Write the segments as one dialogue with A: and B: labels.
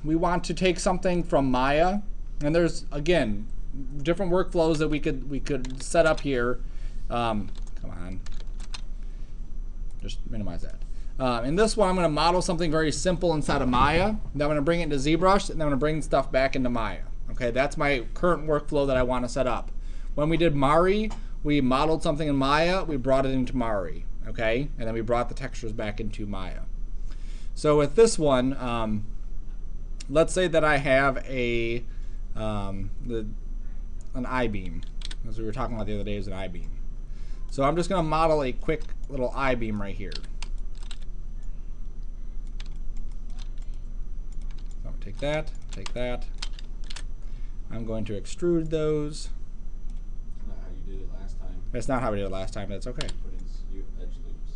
A: We want to take something from Maya, and there's again different workflows that we could set up here. Come on, just minimize that. In this one, I'm going to model something very simple inside of Maya. Then I'm going to bring it into ZBrush, and then I'm going to bring stuff back into Maya. Okay, that's my current workflow that I want to set up. When we did Mari, we modeled something in Maya, we brought it into Mari. Okay, and then we brought the textures back into Maya. So with this one, let's say that I have an I-beam, as we were talking about the other day, is an I-beam. So I'm just going to model a quick little I-beam right here. So I'm going to take that. I'm going to extrude those.
B: That's not how you did it last time.
A: That's not how we did it last time. That's okay.
B: Put in edge loops.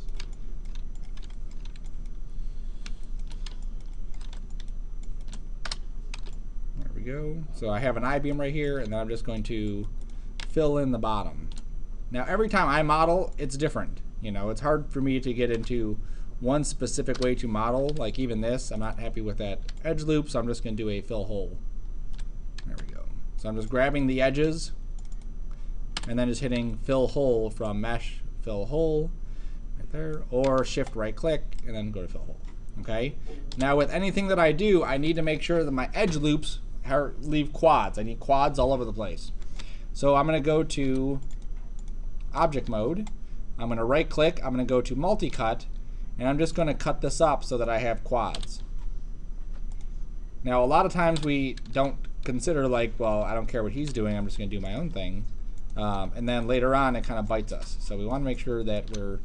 A: There we go. So I have an I-beam right here, and then I'm just going to fill in the bottom. Now every time I model, it's different. You know, it's hard for me to get into one specific way to model. Like even this, I'm not happy with that edge loop, so I'm just going to do a fill hole. There we go. So I'm just grabbing the edges and then just hitting fill hole from mesh, fill hole right there, or shift right click and then go to fill hole. Okay. Now with anything that I do, I need to make sure that my edge loops leave quads. I need quads all over the place. So I'm going to go to object mode. I'm going to right click. I'm going to go to multi-cut, and I'm just going to cut this up so that I have quads. Now a lot of times we don't consider like, well, I don't care what he's doing, I'm just going to do my own thing. And then later on it kind of bites us. So we want to make sure that we're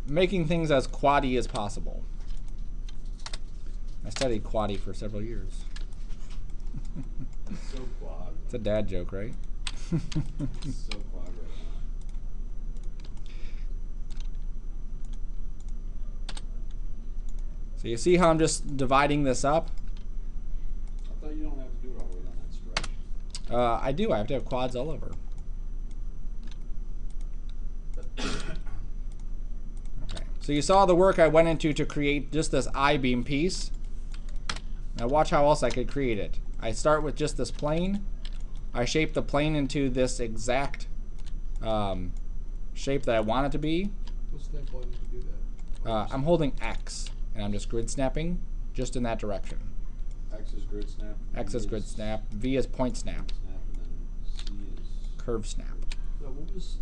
A: making things as quad-y as possible. I studied quad-y for several years.
B: It's so quad.
A: It's a dad joke, right?
B: It's so quad right now.
A: So you see how I'm just dividing this up?
B: I thought you don't have to do it all the way down that stretch.
A: I do. I have to have quads all over. Okay. So you saw the work I went into to create just this I-beam piece. Now watch how else I could create it. I start with just this plane. I shape the plane into this exact shape that I want it to be.
C: What's that button to do that?
A: I'm holding X, and I'm just grid snapping just in that direction.
B: X is grid snap.
A: X is grid snap. V is point snap.
B: And then C is
A: Curve snap.
C: Now,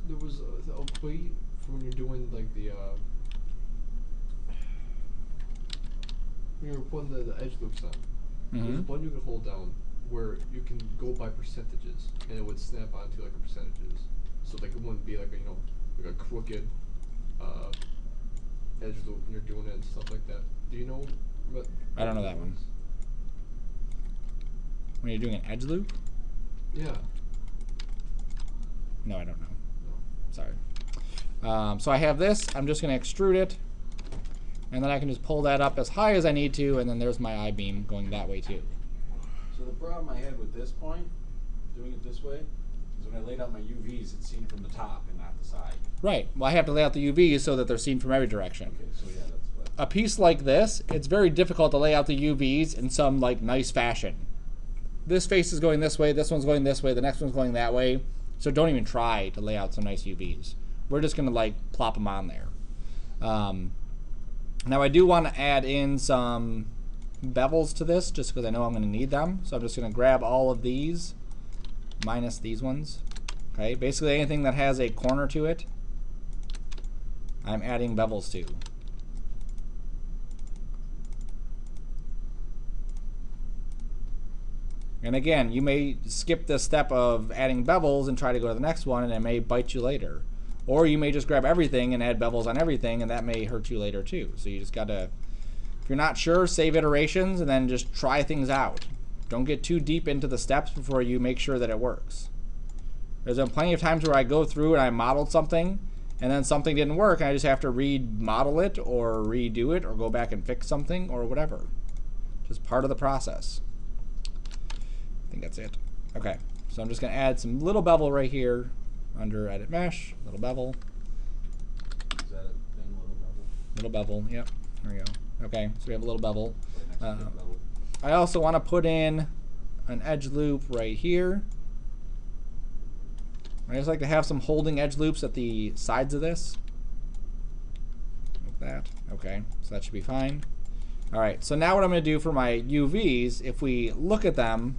C: there was a way for when you're doing like the when you're putting the edge loops on. There's a button you can hold down where you can go by percentages, and it would snap onto like a percentages. So like it wouldn't be like a, like a crooked edge loop when you're doing it and stuff like that. Do you know?
A: I don't know that one. When you're doing an edge loop?
C: Yeah.
A: No, I don't know.
C: No.
A: Sorry. So I have this. I'm just going to extrude it. And then I can just pull that up as high as I need to. And then there's my I-beam going that way too.
B: So the problem I had with this point, doing it this way, is when I laid out my UVs, it's seen from the top and not the side.
A: Right. Well, I have to lay out the UVs so that they're seen from every direction.
B: Okay, so yeah, that's what.
A: A piece like this, it's very difficult to lay out the UVs in some like nice fashion. This face is going this way, this one's going this way, the next one's going that way. So don't even try to lay out some nice UVs. We're just going to like plop them on there. Now I do want to add in some bevels to this just because I know I'm going to need them. So I'm just going to grab all of these minus these ones. Okay, basically anything that has a corner to it, I'm adding bevels to. And again, you may skip this step of adding bevels and try to go to the next one, and it may bite you later. Or you may just grab everything and add bevels on everything, and that may hurt you later too. So you just gotta, if you're not sure, save iterations and then just try things out. Don't get too deep into the steps before you make sure that it works. There's been plenty of times where I go through and I modeled something, and then something didn't work, and I just have to remodel it or redo it or go back and fix something or whatever. Just part of the process. I think that's it. Okay, so I'm just going to add some little bevel right here under Edit Mesh, little bevel.
B: Is that a thing, little bevel?
A: Little bevel, yep, there we go. Okay, so we have a little bevel.
B: Right next to the bevel.
A: I also want to put in an edge loop right here. I just like to have some holding edge loops at the sides of this. Like that. Okay, so that should be fine. All right, so now what I'm going to do for my UVs, if we look at them,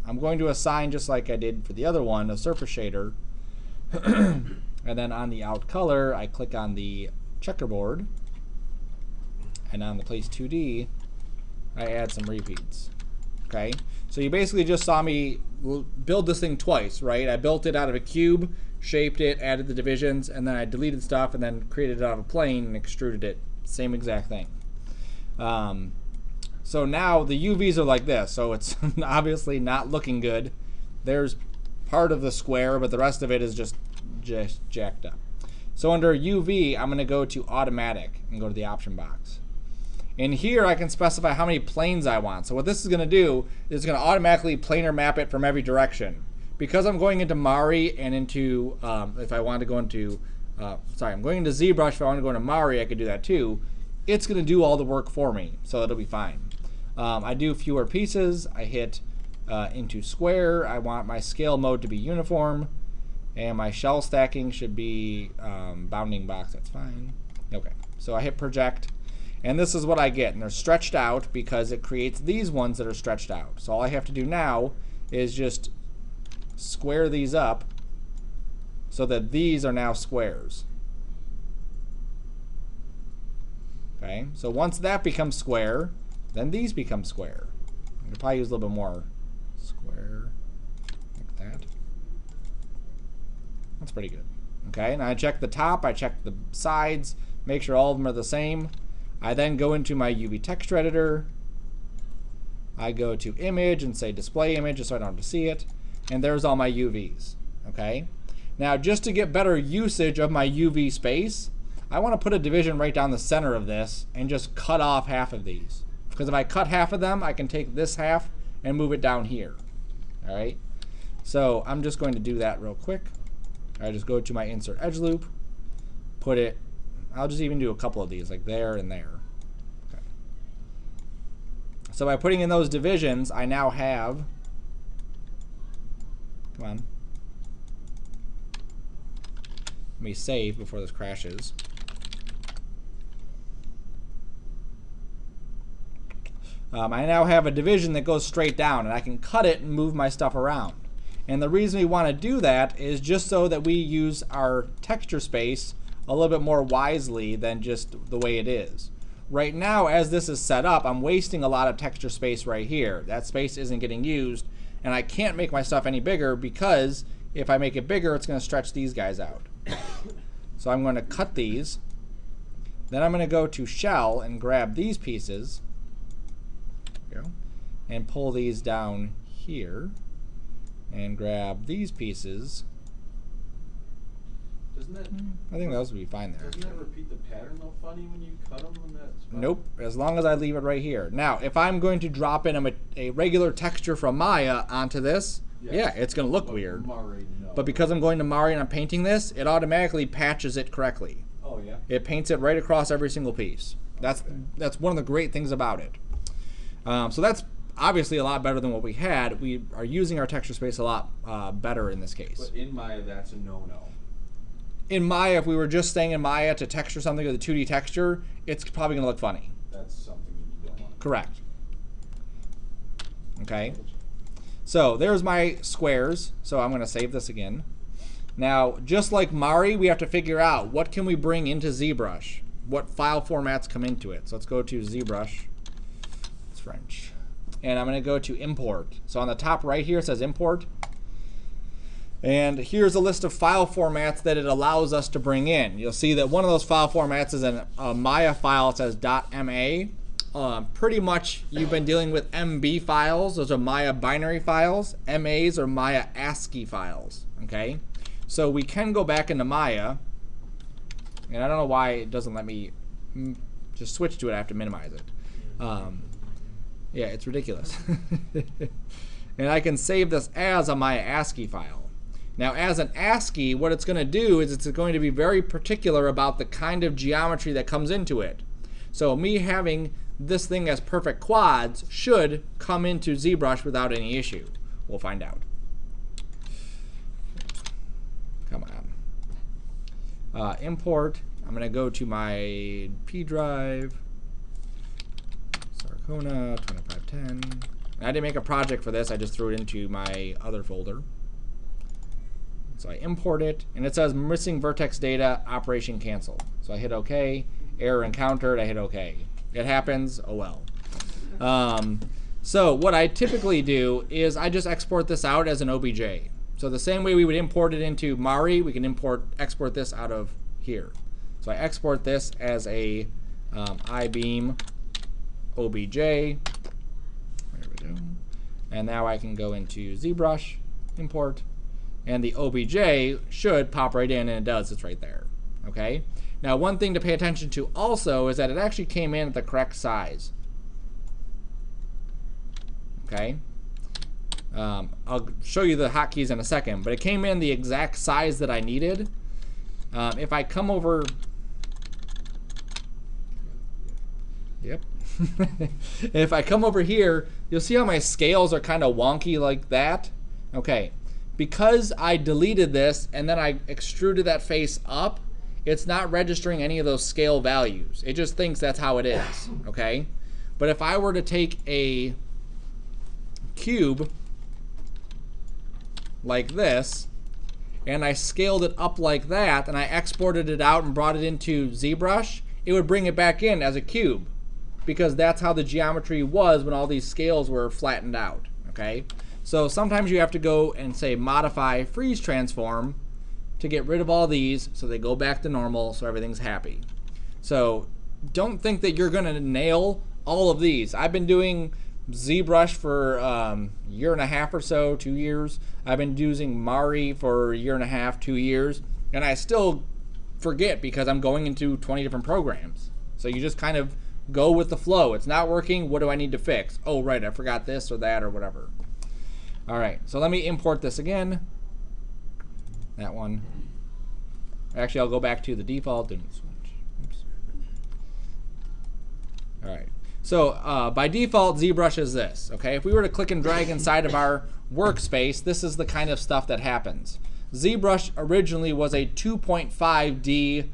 A: I'm going to assign, just like I did for the other one, a surface shader. And then on the out color, I click on the checkerboard. And on the place 2D, I add some repeats. Okay, so you basically just saw me build this thing twice, right? I built it out of a cube, shaped it, added the divisions, and then I deleted stuff and then created it out of a plane and extruded it. Same exact thing. So now the UVs are like this, so it's obviously not looking good. There's part of the square, but the rest of it is just jacked up. So under UV, I'm going to go to automatic and go to the option box. In here, I can specify how many planes I want. So what this is going to do is going to automatically planar map it from every direction. Because I'm going into Mari and into, if I want to go into, I'm going into ZBrush. If I want to go into Mari, I could do that too. It's going to do all the work for me, so it'll be fine. I do fewer pieces. I hit into square. I want my scale mode to be uniform. And my shell stacking should be bounding box. That's fine. Okay, so I hit project. And this is what I get. And they're stretched out because it creates these ones that are stretched out. So all I have to do now is just square these up so that these are now squares. Okay, so once that becomes square, then these become square. I could probably use a little bit more square, like that. That's pretty good. Okay, and I check the top, I check the sides, make sure all of them are the same. I then go into my UV texture editor. I go to image and say display image just so I don't have to see it. And there's all my UVs. Okay, now just to get better usage of my UV space, I want to put a division right down the center of this and just cut off half of these. Because if I cut half of them, I can take this half and move it down here. All right, so I'm just going to do that real quick. I just go to my insert edge loop, put it, I'll just even do a couple of these, like there and there. Okay. So by putting in those divisions, I now have, come on, let me save before this crashes. I now have a division that goes straight down, and I can cut it and move my stuff around. And the reason we want to do that is just so that we use our texture space a little bit more wisely than just the way it is. Right now, as this is set up, I'm wasting a lot of texture space right here. That space isn't getting used, and I can't make my stuff any bigger because if I make it bigger, it's going to stretch these guys out. So I'm going to cut these. Then I'm going to go to shell and grab these pieces. There we go. And pull these down here. And grab these pieces.
B: Doesn't that?
A: I think those would be fine there.
B: Doesn't that repeat the pattern though funny when you cut them in that spot?
A: Nope, as long as I leave it right here. Now, if I'm going to drop in a regular texture from Maya onto this,
B: Yes.
A: yeah, it's going to look weird.
B: Mari, no.
A: But because I'm going to Mari and I'm painting this, it automatically patches it correctly.
B: Oh yeah.
A: It paints it right across every single piece. That's one of the great things about it. So that's obviously a lot better than what we had. We are using our texture space a lot better in this case.
B: But in Maya, that's a no-no.
A: In Maya, if we were just staying in Maya to texture something with a 2D texture, it's probably going to look funny.
B: That's something you don't want.
A: Correct. Okay. So there's my squares. So I'm going to save this again. Now, just like Mari, we have to figure out what can we bring into ZBrush. What file formats come into it. So let's go to ZBrush. It's French. And I'm going to go to import. So on the top right here it says import. And here's a list of file formats that it allows us to bring in. You'll see that one of those file formats is a Maya file. It says .ma. Pretty much you've been dealing with MB files. Those are Maya binary files. MAs are Maya ASCII files. Okay, so we can go back into Maya. And I don't know why it doesn't let me just switch to it. I have to minimize it. Yeah, it's ridiculous. And I can save this as a Maya ASCII file. Now, as an ASCII, what it's going to do is it's going to be very particular about the kind of geometry that comes into it. So me having this thing as perfect quads should come into ZBrush without any issue. We'll find out. Come on. Import. I'm going to go to my P drive. Sarcona 2510. I didn't make a project for this. I just threw it into my other folder. So I import it, and it says missing vertex data, operation cancel. So I hit OK. Error encountered. I hit OK. It happens. Oh well. So what I typically do is I just export this out as an OBJ. So the same way we would import it into Mari, we can export this out of here. So I export this as a iBeam OBJ. There we go. And now I can go into ZBrush, import, and the OBJ should pop right in, and it does. It's right there. Okay. Now one thing to pay attention to also is that it actually came in at the correct size. Okay. I'll show you the hotkeys in a second, but it came in the exact size that I needed. If I come over, yep. If I come over here, you'll see how my scales are kind of wonky like that. Okay, because I deleted this and then I extruded that face up, it's not registering any of those scale values. It just thinks that's how it is. Okay, but if I were to take a cube like this, and I scaled it up like that, and I exported it out and brought it into ZBrush, it would bring it back in as a cube, because that's how the geometry was when all these scales were flattened out. Okay, so sometimes you have to go and say modify freeze transform to get rid of all these so they go back to normal, so everything's happy. So don't think that you're gonna nail all of these. I've been doing ZBrush for a year and a half or so, 2 years. I've been using Mari for a year and a half, 2 years, and I still forget because I'm going into 20 different programs. So you just kind of go with the flow. It's not working. What do I need to fix? Oh, right, I forgot this or that or whatever. All right, so let me import this again. That one. Actually, I'll go back to the default. Didn't switch. Oops. All right. So by default, ZBrush is this. Okay, if we were to click and drag inside of our workspace, this is the kind of stuff that happens. ZBrush originally was a 2.5D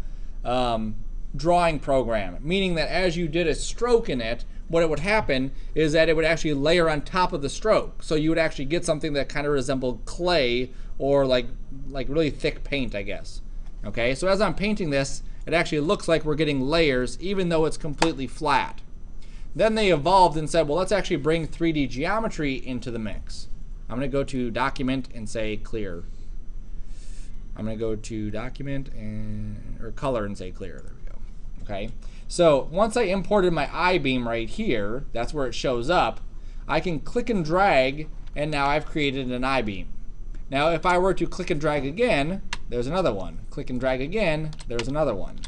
A: drawing program, meaning that as you did a stroke in it, what it would happen is that it would actually layer on top of the stroke. So you would actually get something that kind of resembled clay or like really thick paint, I guess. Okay, so as I'm painting this, it actually looks like we're getting layers even though it's completely flat. Then they evolved and said, well, let's actually bring 3D geometry into the mix. I'm going to go to document and say clear. I'm going to go to document or color and say clear. There we go. Okay. So once I imported my iBeam right here, that's where it shows up. I can click and drag, and now I've created an iBeam. Now if I were to click and drag again, there's another one. Click and drag again, there's another one.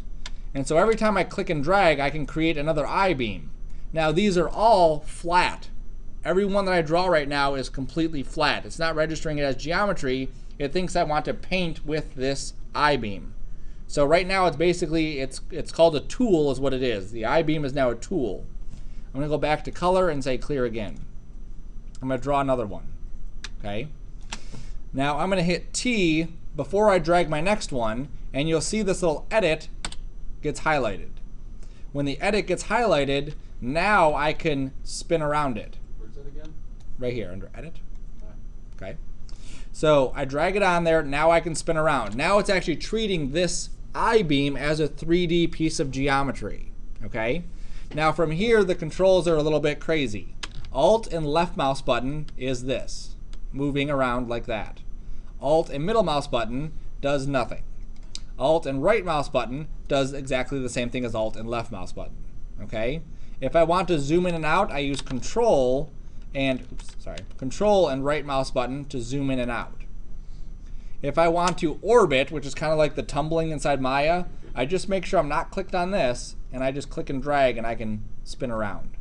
A: And so every time I click and drag, I can create another iBeam. Now these are all flat. Every one that I draw right now is completely flat. It's not registering it as geometry. It thinks I want to paint with this iBeam. So right now it's basically, it's called a tool is what it is. The iBeam is now a tool. I'm going to go back to color and say clear again. I'm going to draw another one. Okay. Now I'm going to hit T before I drag my next one, and you'll see this little edit gets highlighted. When the edit gets highlighted, now I can spin around it.
B: Where's it again?
A: Right here under edit. Okay. So I drag it on there. Now I can spin around. Now it's actually treating this iBeam as a 3D piece of geometry. Okay. Now from here, the controls are a little bit crazy. Alt and left mouse button is this, moving around like that. Alt and middle mouse button does nothing. Alt and right mouse button does exactly the same thing as Alt and left mouse button. Okay. If I want to zoom in and out, I use Control and right mouse button to zoom in and out. If I want to orbit, which is kind of like the tumbling inside Maya, I just make sure I'm not clicked on this, and I just click and drag, and I can spin around.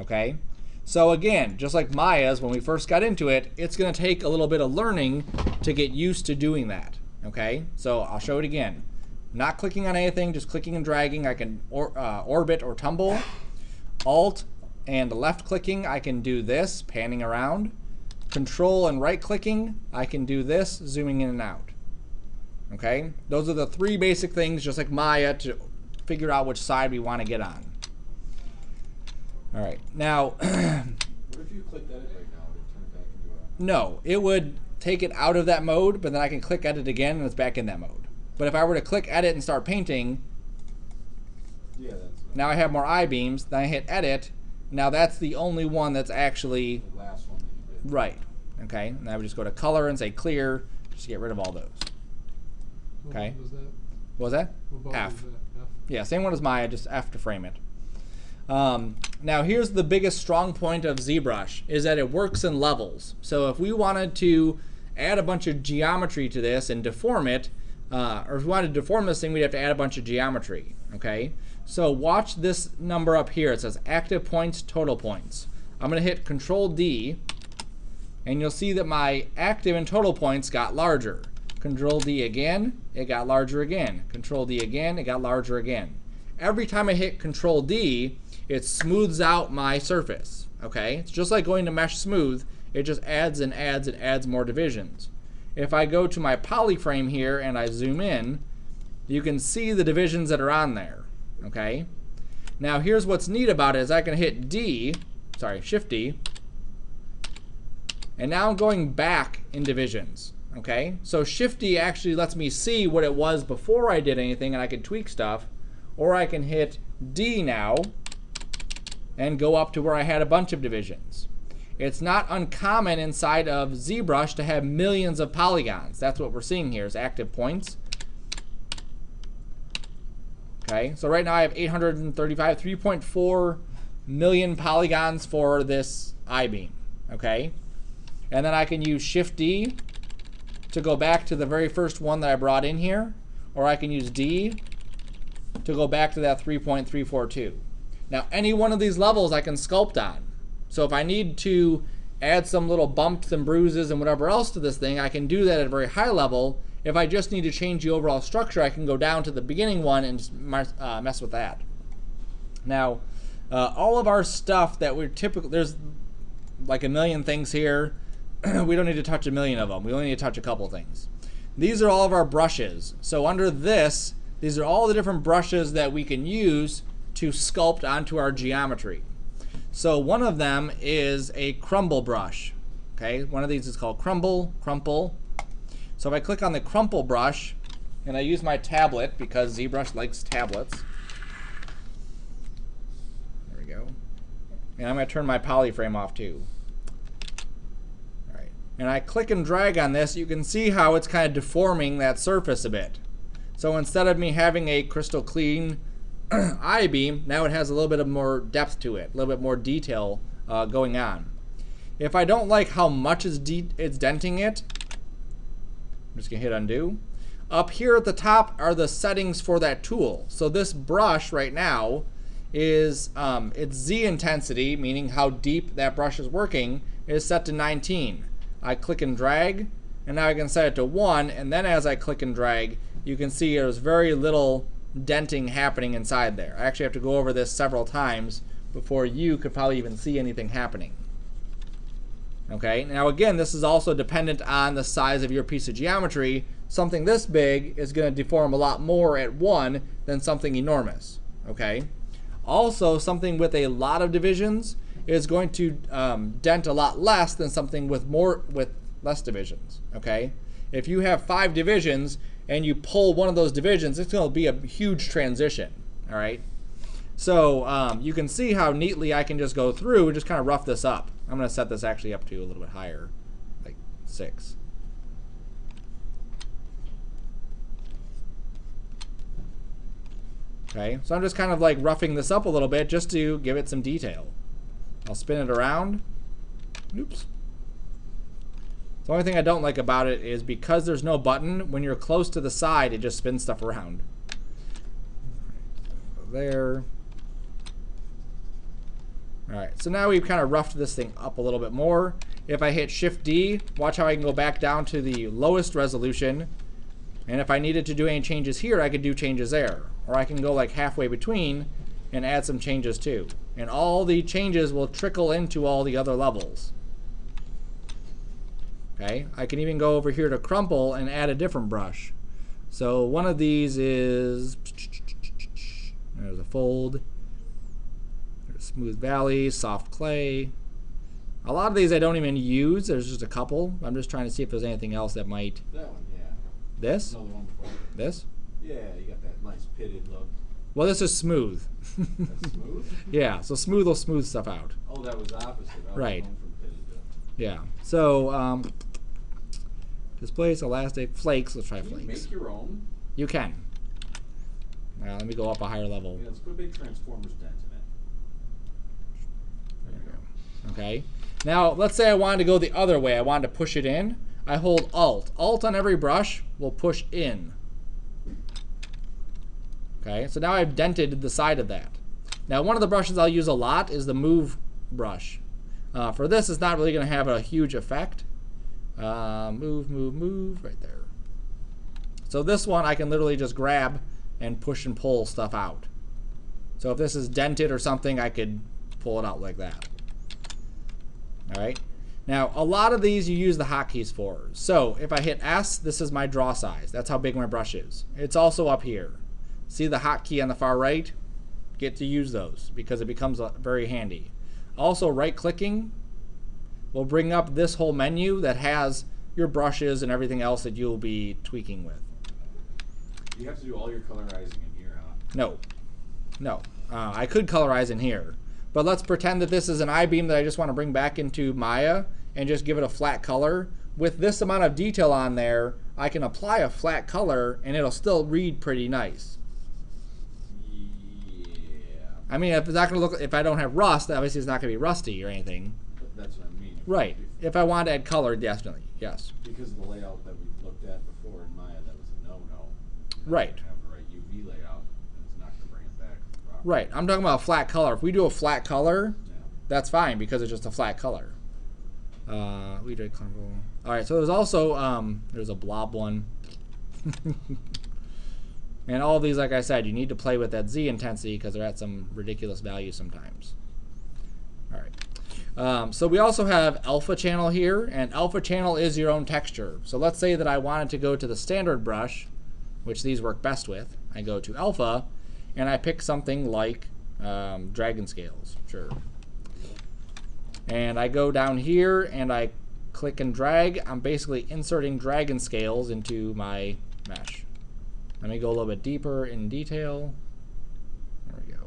A: Okay? So again, just like Maya's, when we first got into it, it's going to take a little bit of learning to get used to doing that. Okay? So I'll show it again. Not clicking on anything, just clicking and dragging. I can orbit or tumble. Alt and left clicking, I can do this, panning around. Control and right clicking, I can do this, zooming in and out. Okay, those are the three basic things, just like Maya, to figure out which side we want to get on. All right, now.
B: What if you clicked edit right now to turn it back into a...
A: No, it would take it out of that mode, but then I can click edit again and it's back in that mode. But if I were to click edit and start painting,
B: Yeah, that's right.
A: now I have more I-beams, then I hit edit, now that's the only one that's actually
B: The last one that you did.
A: right. Okay, now we just go to color and say clear, just to get rid of all those.
C: What
A: Okay.
C: button was that?
A: What was that?
C: What button
A: F.
C: was that? F.
A: Yeah, same one as Maya, just F to frame it. Now here's the biggest strong point of ZBrush, is that it works in levels. So if we wanted to add a bunch of geometry to this and deform it, or if we wanted to deform this thing, we'd have to add a bunch of geometry. Okay, so watch this number up here. It says active points, total points. I'm going to hit Control D, and you'll see that my active and total points got larger. Control D again, it got larger again. Control D again, it got larger again. Every time I hit Control D, it smooths out my surface. Okay, it's just like going to mesh smooth. It just adds and adds and adds more divisions. If I go to my polyframe here and I zoom in, you can see the divisions that are on there. Okay, now here's what's neat about it is I can hit Shift D, and now I'm going back in divisions. Okay, so Shift D actually lets me see what it was before I did anything, and I can tweak stuff. Or I can hit D now and go up to where I had a bunch of divisions. It's not uncommon inside of ZBrush to have millions of polygons. That's what we're seeing here is active points. Okay, so right now I have 835, 3.4 million polygons for this I-beam. Okay, and then I can use Shift D to go back to the very first one that I brought in here, or I can use D to go back to that 3.342. Now any one of these levels I can sculpt on. So if I need to add some little bumps and bruises and whatever else to this thing, I can do that at a very high level. If I just need to change the overall structure, I can go down to the beginning one and just mess with that. Now all of our stuff that we're typically, there's like a million things here. We don't need to touch a million of them. We only need to touch a couple things. These are all of our brushes. So under this, these are all the different brushes that we can use to sculpt onto our geometry. So one of them is a crumble brush. Okay, one of these is called crumple. So if I click on the crumple brush and I use my tablet because ZBrush likes tablets. There we go. And I'm going to turn my polyframe off too. All right. And I click and drag on this, you can see how it's kind of deforming that surface a bit. So instead of me having a crystal clean I-beam, now it has a little bit of more depth to it, a little bit more detail going on. If I don't like how much it's denting it, I'm just gonna hit undo. Up here at the top are the settings for that tool. So this brush right now is its Z intensity, meaning how deep that brush is working, is set to 19. I click and drag, and now I can set it to 1, and then as I click and drag, you can see there's very little denting happening inside there. I actually have to go over this several times before you could probably even see anything happening. Okay, now again, this is also dependent on the size of your piece of geometry. Something this big is going to deform a lot more at 1 than something enormous. Okay, also something with a lot of divisions is going to dent a lot less than something with less divisions. Okay, if you have 5 divisions and you pull one of those divisions, it's going to be a huge transition. All right, so you can see how neatly I can just go through and just kind of rough this up. I'm going to set this actually up to a little bit higher, like 6. Okay, so I'm just kind of like roughing this up a little bit just to give it some detail. I'll spin it around. Oops. The only thing I don't like about it is because there's no button, when you're close to the side, it just spins stuff around. There. Alright, so now we've kind of roughed this thing up a little bit more. If I hit Shift D, watch how I can go back down to the lowest resolution. And if I needed to do any changes here, I could do changes there. Or I can go like halfway between and add some changes too. And all the changes will trickle into all the other levels. Okay, I can even go over here to crumple and add a different brush. So one of these is, there's a fold, there's smooth valley, soft clay. A lot of these I don't even use, there's just a couple. I'm just trying to see if there's anything else that might.
B: That one, yeah.
A: This?
B: No, the one before.
A: This?
B: Yeah, you got that nice pitted look.
A: Well, this is smooth.
B: That's smooth?
A: Yeah, so smooth will smooth stuff out.
B: Oh, that was opposite. I was
A: Right.
B: going from pitted to...
A: Yeah. So, displace elastic flakes. Let's try
B: Can you
A: flakes.
B: make your own?
A: You can. Now let me go up a higher level.
B: Yeah, let's put a big Transformers dent in it. There you go.
A: Okay. Now, let's say I wanted to go the other way. I wanted to push it in. I hold Alt. Alt on every brush will push in. Okay, so now I've dented the side of that. Now, one of the brushes I'll use a lot is the Move brush. For this, it's not really going to have a huge effect. Move, move, move, right there. So this one, I can literally just grab and push and pull stuff out. So if this is dented or something, I could pull it out like that. All right. Now, a lot of these you use the hotkeys for. So if I hit S, this is my draw size. That's how big my brush is. It's also up here. See the hotkey on the far right? Get to use those because it becomes very handy. Also, right-clicking will bring up this whole menu that has your brushes and everything else that you'll be tweaking with.
B: You have to do all your colorizing in here, huh?
A: No. No. I could colorize in here. But let's pretend that this is an I-beam that I just want to bring back into Maya and just give it a flat color. With this amount of detail on there, I can apply a flat color and it'll still read pretty nice.
B: Yeah.
A: I mean, if it's not going to look, if I don't have rust, obviously it's not going to be rusty or anything.
B: That's what I mean.
A: Right. If I want to add color, definitely, yes.
B: Because of the layout that we looked at before in Maya, that was a no-no.
A: Right.
B: Have the right UV layout, and it's not going to bring it back properly.
A: Right. I'm talking about a flat color. If we do a flat color,
B: Yeah.
A: that's fine because it's just a flat color. We did control. All right. So there's also there's a blob one, and all of these, like I said, you need to play with that Z intensity because they're at some ridiculous value sometimes. All right. So we also have alpha channel here, and alpha channel is your own texture. So let's say that I wanted to go to the standard brush, which these work best with. I go to alpha, and I pick something like dragon scales, sure. And I go down here and I click and drag. I'm basically inserting dragon scales into my mesh. Let me go a little bit deeper in detail. There we go.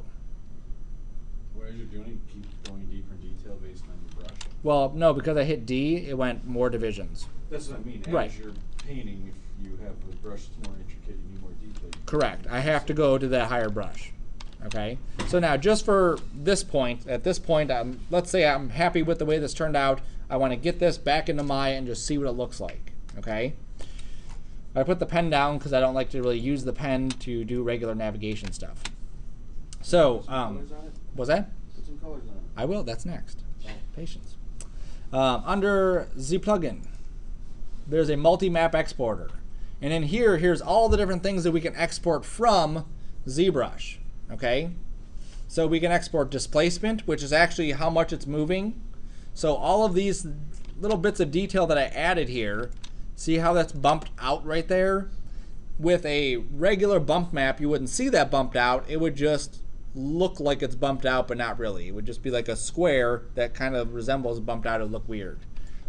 B: What are you doing? Keep going deeper in detail based on your brush?
A: Well, no, because I hit D, it went more divisions.
B: That's what I mean.
A: Right.
B: As you're painting, if you have a brush that's more intricate, you need more detail.
A: Correct. I have to go to that higher brush. Okay. So now, just for this point, at this point, let's say I'm happy with the way this turned out. I want to get this back into Maya and just see what it looks like. Okay. I put the pen down because I don't like to really use the pen to do regular navigation stuff. So,
B: Put some colors on it?
A: what's that?
B: Put some colors on it.
A: I will. That's next. Patience. Under Z plugin, there's a multi-map exporter. And in here, here's all the different things that we can export from ZBrush. Okay? So we can export displacement, which is actually how much it's moving. So all of these little bits of detail that I added here, see how that's bumped out right there? With a regular bump map, you wouldn't see that bumped out. It would just look like it's bumped out, but not really. It would just be like a square that kind of resembles bumped out. It would look weird.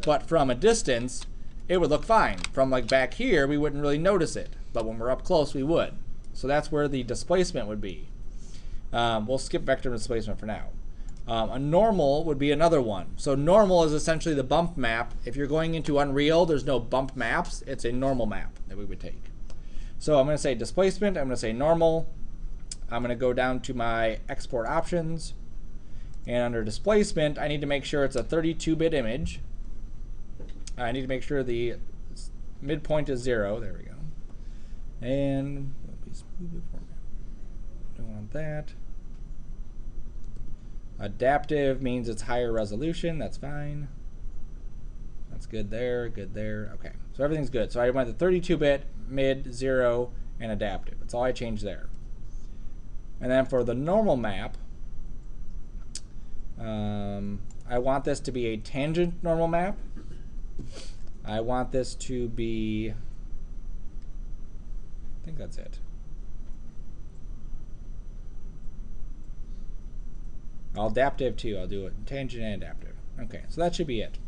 A: But from a distance, it would look fine. From like back here, we wouldn't really notice it. But when we're up close, we would. So that's where the displacement would be. We'll skip vector displacement for now. A normal would be another one. So normal is essentially the bump map. If you're going into Unreal, there's no bump maps. It's a normal map that we would take. So I'm going to say displacement. I'm going to say normal. I'm going to go down to my export options. And under displacement, I need to make sure it's a 32-bit image. I need to make sure the midpoint is 0. There we go. And don't want that. Adaptive means it's higher resolution. That's fine. That's good there, good there. Okay, so everything's good. So I went to 32-bit, mid, 0, and adaptive. That's all I changed there. And then for the normal map, I want this to be a tangent normal map. I want this to be, I think that's it. Adaptive too, I'll do it tangent and adaptive. Okay, so that should be it.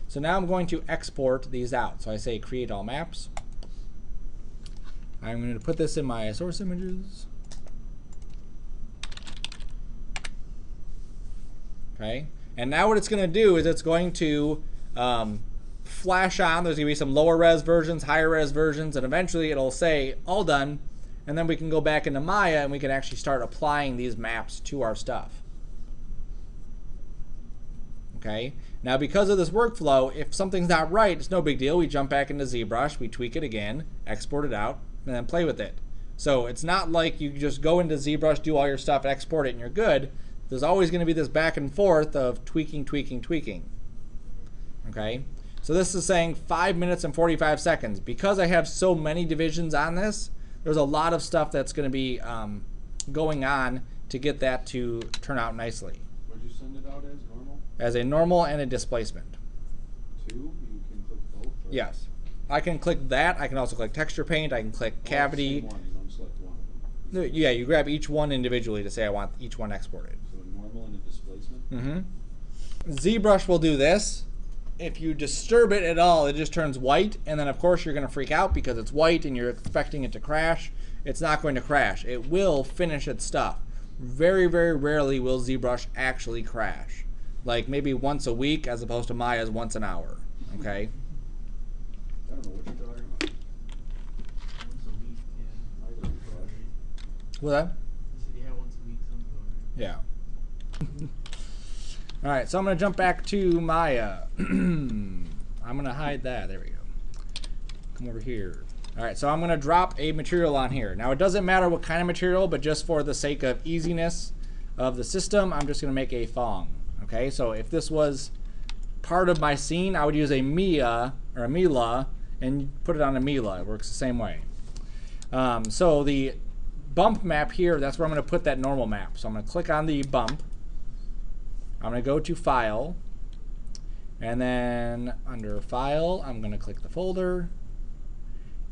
A: So now I'm going to export these out. So I say create all maps. I'm going to put this in my source images. Okay, and now what it's going to do is it's going to flash on. There's going to be some lower res versions, higher res versions, and eventually it'll say all done. And then we can go back into Maya and we can actually start applying these maps to our stuff. Okay, now because of this workflow, if something's not right, it's no big deal. We jump back into ZBrush, we tweak it again, export it out, and then play with it. So it's not like you just go into ZBrush, do all your stuff, export it, and you're good. There's always going to be this back and forth of tweaking, tweaking, tweaking. Okay, so this is saying 5 minutes and 45 seconds. Because I have so many divisions on this, there's a lot of stuff that's going to be going on to get that to turn out nicely.
B: Would you send it out as normal?
A: As a normal and a displacement.
B: Two? You can click both? Or?
A: Yes. I can click that. I can also click texture paint. I can click cavity.
B: Same one. You don't select one of them.
A: Yeah, you grab each one individually to say I want each one exported.
B: So a normal and a displacement?
A: Mm-hmm. ZBrush will do this. If you disturb it at all, it just turns white, and then of course you're going to freak out because it's white and you're expecting it to crash. It's not going to crash. It will finish its stuff. Very, very rarely will ZBrush actually crash. Like maybe once a week as opposed to Maya's once an hour. Okay?
B: I don't know what you're talking about.
D: Once a week, yeah.
B: I don't crash.
A: What's that?
D: You said, yeah, once a week, something over.
A: Yeah. All right, so I'm going to jump back to Maya. I'm going to hide that. There we go. Come over here. All right, so I'm going to drop a material on here. Now, it doesn't matter what kind of material, but just for the sake of easiness of the system, I'm just going to make a thong. Okay, so if this was part of my scene, I would use a Mia or a Mila and put it on a Mila. It works the same way. So the bump map here, that's where I'm going to put that normal map. So I'm going to click on the bump. I'm going to go to File, and then under File, I'm going to click the folder.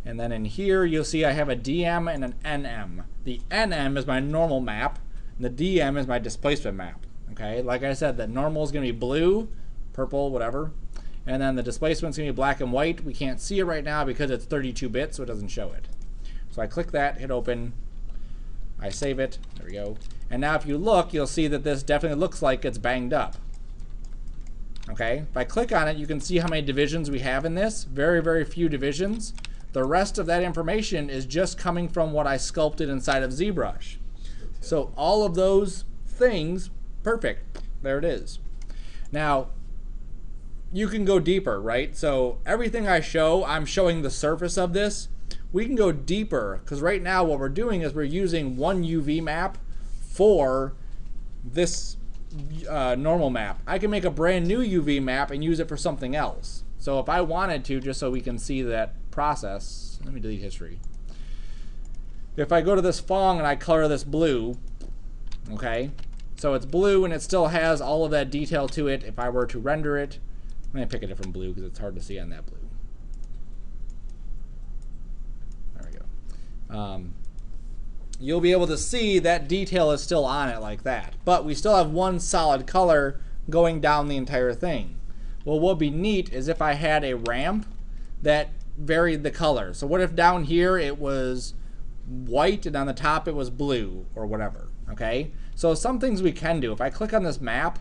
A: And then in here, you'll see I have a DM and an NM. The NM is my normal map, and the DM is my displacement map. Okay, like I said, the normal is going to be blue, purple, whatever. And then the displacement's going to be black and white. We can't see it right now because it's 32-bit, so it doesn't show it. So I click that, hit open. I save it. There we go. And now if you look, you'll see that this definitely looks like it's banged up. Okay, if I click on it, you can see how many divisions we have in this. Very, very few divisions. The rest of that information is just coming from what I sculpted inside of ZBrush. So all of those things, perfect. There it is. Now, you can go deeper, right? So everything I show, I'm showing the surface of this. We can go deeper, because right now what we're doing is we're using one UV map for this normal map. I can make a brand new UV map and use it for something else. So if I wanted to, just so we can see that process, let me delete history. If I go to this Fong and I color this blue, okay, so it's blue and it still has all of that detail to it. If I were to render it, let me pick a different blue because it's hard to see on that blue. There we go. You'll be able to see that detail is still on it like that. But we still have one solid color going down the entire thing. Well, what would be neat is if I had a ramp that varied the color. So what if down here it was white and on the top it was blue or whatever, okay? So some things we can do. If I click on this map,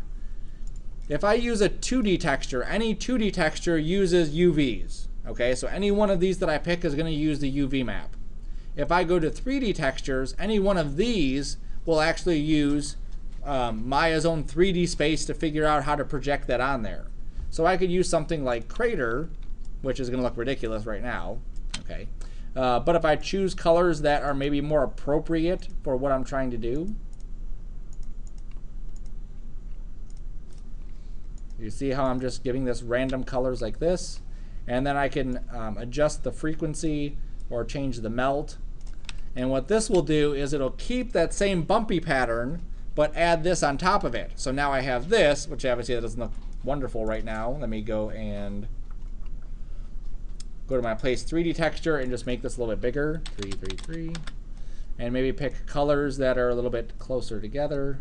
A: if I use a 2D texture, any 2D texture uses UVs, okay? So any one of these that I pick is going to use the UV map. If I go to 3D textures, any one of these will actually use Maya's own 3D space to figure out how to project that on there. So I could use something like Crater, which is going to look ridiculous right now, okay? But if I choose colors that are maybe more appropriate for what I'm trying to do, you see how I'm just giving this random colors like this, and then I can adjust the frequency or change the melt. And what this will do is it'll keep that same bumpy pattern, but add this on top of it. So now I have this, which obviously that doesn't look wonderful right now. Let me go and go to my place 3D texture and just make this a little bit bigger. 3, 3, 3. And maybe pick colors that are a little bit closer together.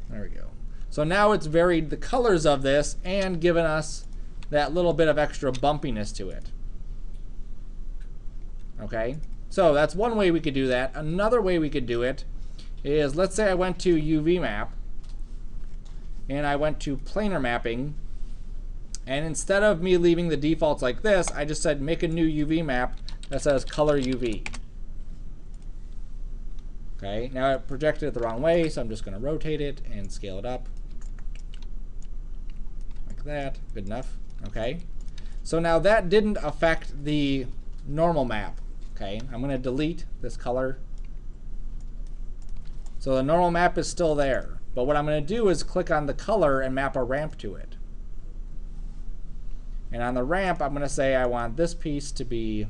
A: There we go. So now it's varied the colors of this and given us that little bit of extra bumpiness to it. Okay, so that's one way we could do that. Another way we could do it is, let's say I went to UV map and I went to planar mapping, and instead of me leaving the defaults like this, I just said make a new UV map that says color UV. Okay, now I projected it the wrong way, so I'm just going to rotate it and scale it up. Like that. Good enough. Okay. So now that didn't affect the normal map. Okay, I'm going to delete this color. So the normal map is still there. But what I'm going to do is click on the color and map a ramp to it. And on the ramp, I'm going to say I want this piece to be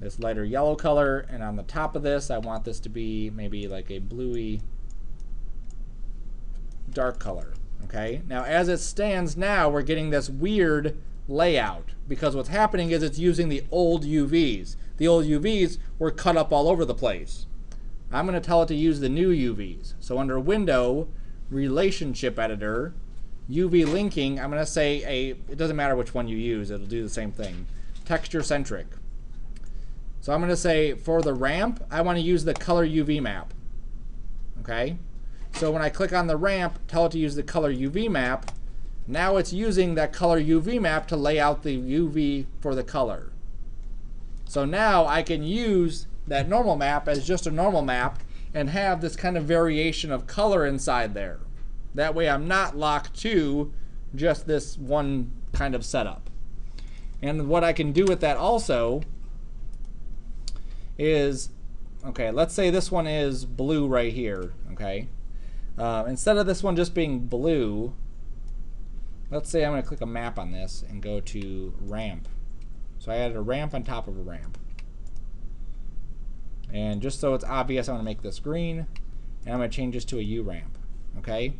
A: this lighter yellow color, and on the top of this I want this to be maybe like a bluey dark color. Okay, now as it stands now, we're getting this weird layout because what's happening is it's using the old UVs. The old UVs were cut up all over the place. I'm going to tell it to use the new UVs. So under Window, Relationship Editor, UV Linking, I'm going to say it doesn't matter which one you use, it'll do the same thing, Texture Centric. So I'm going to say for the ramp, I want to use the color UV map. Okay? So when I click on the ramp, tell it to use the color UV map. Now it's using that color UV map to lay out the UV for the color. So now I can use that normal map as just a normal map and have this kind of variation of color inside there. That way I'm not locked to just this one kind of setup. And what I can do with that also is, okay, let's say this one is blue right here, okay? Instead of this one just being blue, let's say I'm going to click a map on this and go to ramp. So I added a ramp on top of a ramp. And just so it's obvious, I'm going to make this green, and I'm going to change this to a U ramp, okay?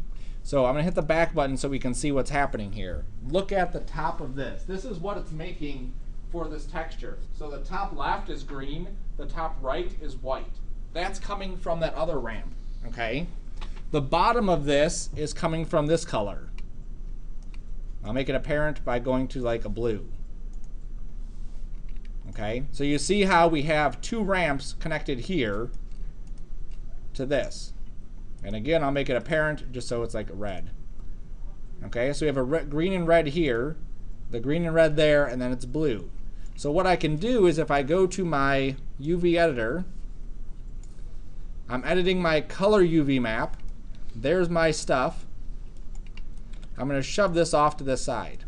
A: So I'm going to hit the back button so we can see what's happening here. Look at the top of this. This is what it's making for this texture. So the top left is green, the top right is white. That's coming from that other ramp, okay? The bottom of this is coming from this color. I'll make it apparent by going to like a blue. Okay, so you see how we have two ramps connected here to this. And again, I'll make it apparent just so it's like red. Okay, so we have a green and red here, the green and red there, and then it's blue. So what I can do is if I go to my UV editor, I'm editing my color UV map. There's my stuff. I'm going to shove this off to this side.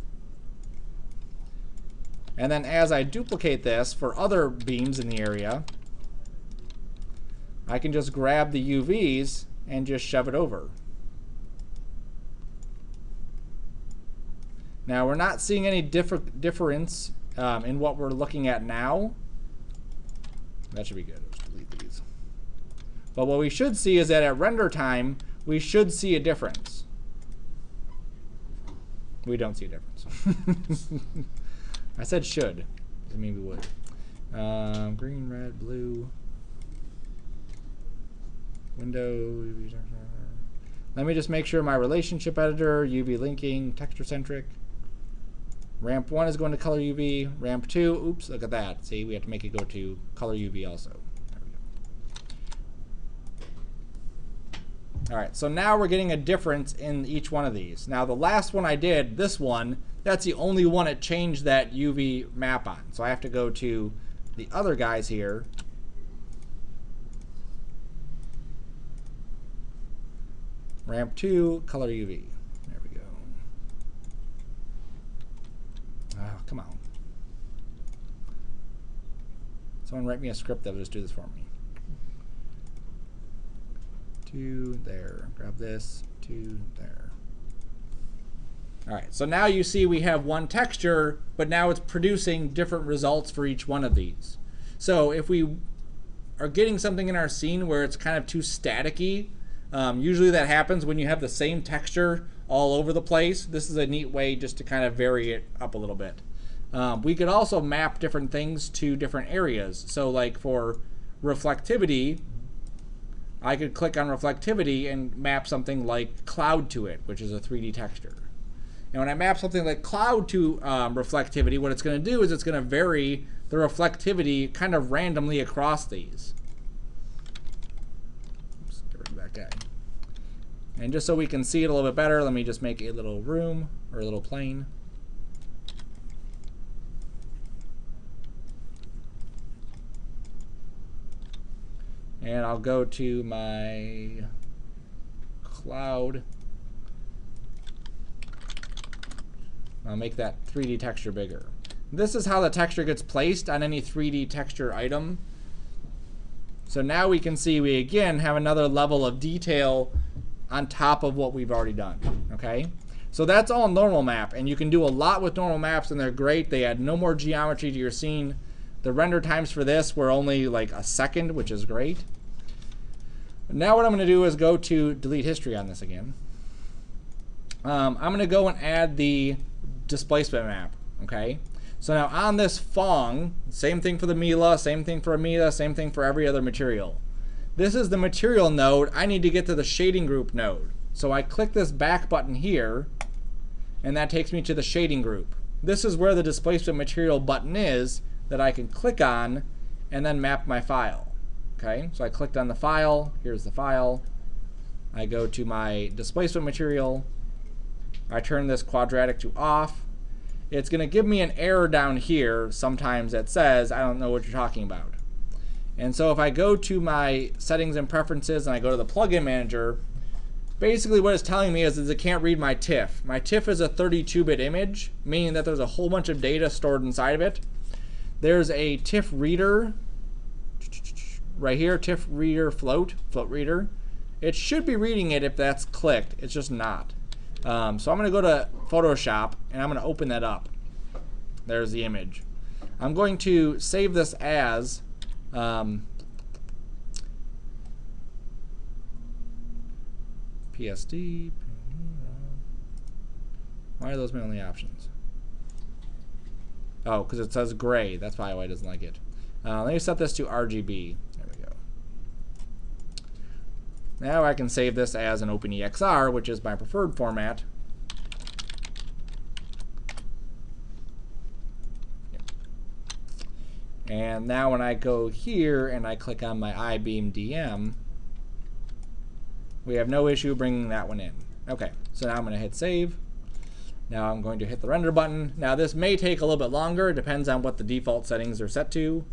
A: And then as I duplicate this for other beams in the area, I can just grab the UVs and just shove it over. Now we're not seeing any difference in what we're looking at now. That should be good. Let's delete these. But what we should see is that at render time, we should see a difference. We don't see a difference. I said should. Doesn't mean we would. Green, red, blue. Window. Let me just make sure my relationship editor, UV linking, texture centric. Ramp 1 is going to color UV. Ramp 2, oops, look at that. See, we have to make it go to color UV also. There we go. All right, so now we're getting a difference in each one of these. Now the last one I did, this one, that's the only one it changed that UV map on. So I have to go to the other guys here. Ramp 2, color UV. There we go. Oh, come on. Someone write me a script that will just do this for me. 2 there. Grab this. 2 there. All right, so now you see we have one texture, but now it's producing different results for each one of these. So if we are getting something in our scene where it's kind of too staticky, usually that happens when you have the same texture all over the place. This is a neat way just to kind of vary it up a little bit. We could also map different things to different areas. So like for reflectivity, I could click on reflectivity and map something like cloud to it, which is a 3D texture. And when I map something like cloud to reflectivity, what it's going to do is it's going to vary the reflectivity kind of randomly across these. Oops, get rid of that guy. And just so we can see it a little bit better, let me just make a little room or a little plane. And I'll go to my cloud. I'll make that 3D texture bigger. This is how the texture gets placed on any 3D texture item. So now we can see we again have another level of detail on top of what we've already done. Okay? So that's all normal map, and you can do a lot with normal maps, and they're great. They add no more geometry to your scene. The render times for this were only like a second, which is great. Now what I'm going to do is go to delete history on this again. I'm going to go and add the displacement map. Okay, so now on this Fong, same thing for the Mila, same thing for Amida, same thing for every other material. This is the material node. I need to get to the shading group node. So I click this back button here, and that takes me to the shading group. This is where the displacement material button is that I can click on and then map my file. Okay, so I clicked on the file. Here's the file. I go to my displacement material. I turn this quadratic to off. It's going to give me an error down here sometimes that says, I don't know what you're talking about. And so if I go to my settings and preferences and I go to the plugin manager, basically what it's telling me is it can't read my TIFF. My TIFF is a 32-bit image, meaning that there's a whole bunch of data stored inside of it. There's a TIFF reader right here, TIFF reader float reader. It should be reading it if that's clicked. It's just not. So I'm going to go to Photoshop and I'm going to open that up. There's the image. I'm going to save this as PSD. Why are those my only options? Oh, because it says gray. That's probably why it doesn't like it. Let me set this to RGB. There we go. Now I can save this as an OpenEXR, which is my preferred format. Yep. And now when I go here and I click on my iBeam DM, we have no issue bringing that one in. Okay, so now I'm going to hit save. Now I'm going to hit the render button. Now this may take a little bit longer. It depends on what the default settings are set to.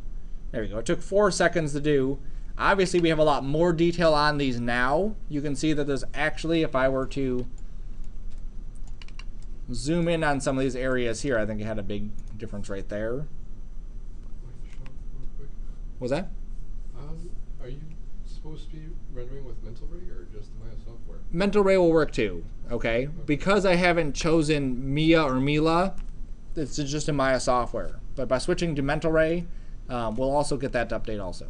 A: There we go. It took 4 seconds to do. Obviously we have a lot more detail on these now. You can see that there's actually, if I were to zoom in on some of these areas here, I think it had a big difference right there. What was that?
C: Are you supposed to be rendering with Mental Ray or just the Maya software?
A: Mental Ray will work too, okay? Because I haven't chosen Mia or Mila, it's just in Maya software. But by switching to Mental Ray, we'll also get that to update also,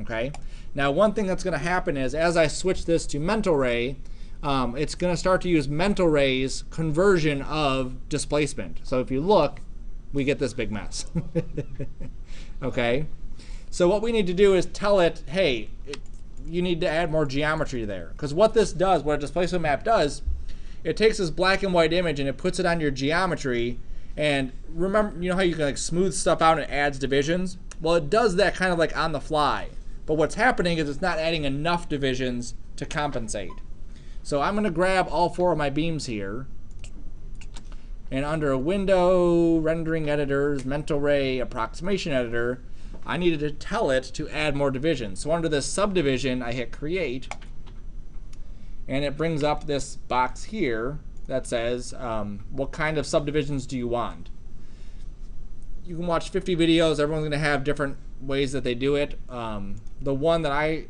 A: okay? Now one thing that's going to happen is as I switch this to Mental Ray, it's going to start to use Mental Ray's conversion of displacement. So if you look, we get this big mess, okay? So what we need to do is tell it, hey, you need to add more geometry there. Because what this does, what a displacement map does, it takes this black and white image and it puts it on your geometry. And remember, you know how you can like smooth stuff out and it adds divisions? Well, it does that kind of like on the fly. But what's happening is it's not adding enough divisions to compensate. So I'm going to grab all 4 of my beams here. And under a window, rendering editors, Mental Ray, approximation editor, I needed to tell it to add more divisions. So under this subdivision, I hit create, and it brings up this box here that says, what kind of subdivisions do you want? You can watch 50 videos. Everyone's going to have different ways that they do it. The one that I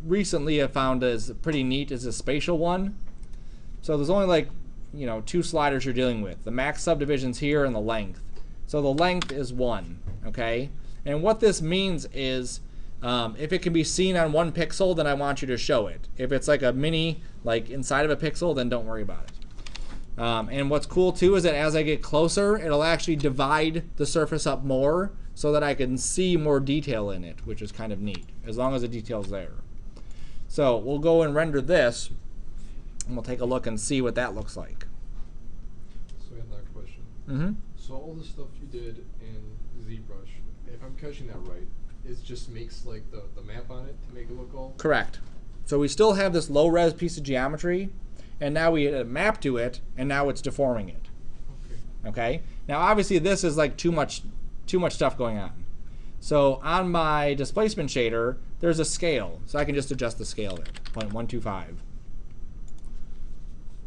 A: recently have found is pretty neat is a spatial one. So there's only like two sliders you're dealing with. The max subdivision's here and the length. So the length is 1, okay? And what this means is if it can be seen on 1 pixel, then I want you to show it. If it's like a mini, like inside of a pixel, then don't worry about it. And what's cool too is that as I get closer, it'll actually divide the surface up more so that I can see more detail in it, which is kind of neat, as long as the detail's there. So we'll go and render this, and we'll take a look and see what that looks like.
C: So I have another question.
A: Mm-hmm.
C: So all the stuff you did in ZBrush, if I'm catching that right, it just makes like the map on it to make it look all?
A: Correct. So we still have this low-res piece of geometry, and now we add a map to it, and now it's deforming it. Okay. Now obviously this is like too much stuff going on. So on my displacement shader, there's a scale, so I can just adjust the scale there, 0.125.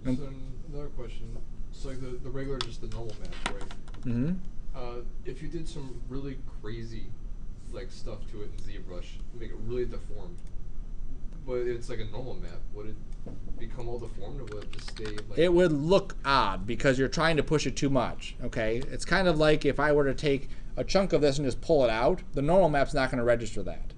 C: So another question. So like the regular, just the normal map, right?
A: Mm-hmm.
C: If you did some really crazy like stuff to it in ZBrush, make it really deformed, but it's like a normal map, would it become all deformed, or would it just stay like?
A: It would look odd because you're trying to push it too much. Okay, it's kind of like if I were to take a chunk of this and just pull it out, the normal map's not going to register that.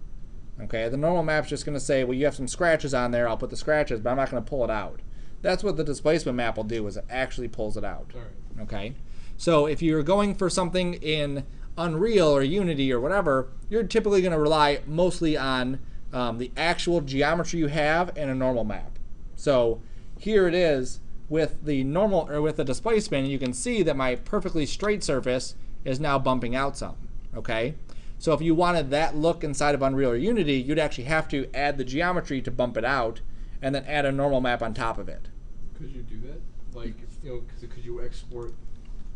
A: Okay, the normal map's just going to say, well, you have some scratches on there, I'll put the scratches, but I'm not going to pull it out. That's what the displacement map will do, is it actually pulls it out.
C: All right.
A: Okay, so if you're going for something in Unreal or Unity or whatever, you're typically going to rely mostly on the actual geometry you have in a normal map. So here it is with the normal, or with the displacement, you can see that my perfectly straight surface is now bumping out some. Okay, so if you wanted that look inside of Unreal or Unity, you'd actually have to add the geometry to bump it out, and then add a normal map on top of it.
C: Could you do that? Like, could you export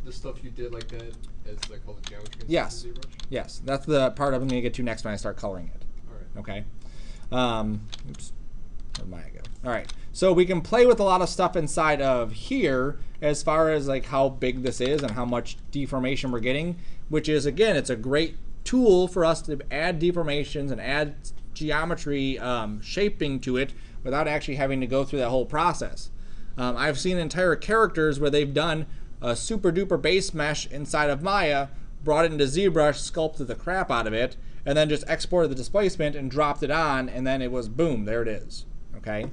C: the stuff you did like that as like all the geometry?
A: Yes.
C: In ZBrush?
A: Yes, that's the part I'm going to get to next when I start coloring it.
C: All right.
A: Okay. Oops. Where'd Maya go? All right. So we can play with a lot of stuff inside of here as far as like how big this is and how much deformation we're getting, which is, again, it's a great tool for us to add deformations and add geometry shaping to it without actually having to go through that whole process. I've seen entire characters where they've done a super duper base mesh inside of Maya, brought it into ZBrush, sculpted the crap out of it, and then just exported the displacement and dropped it on, and then it was boom, there it is. Okay,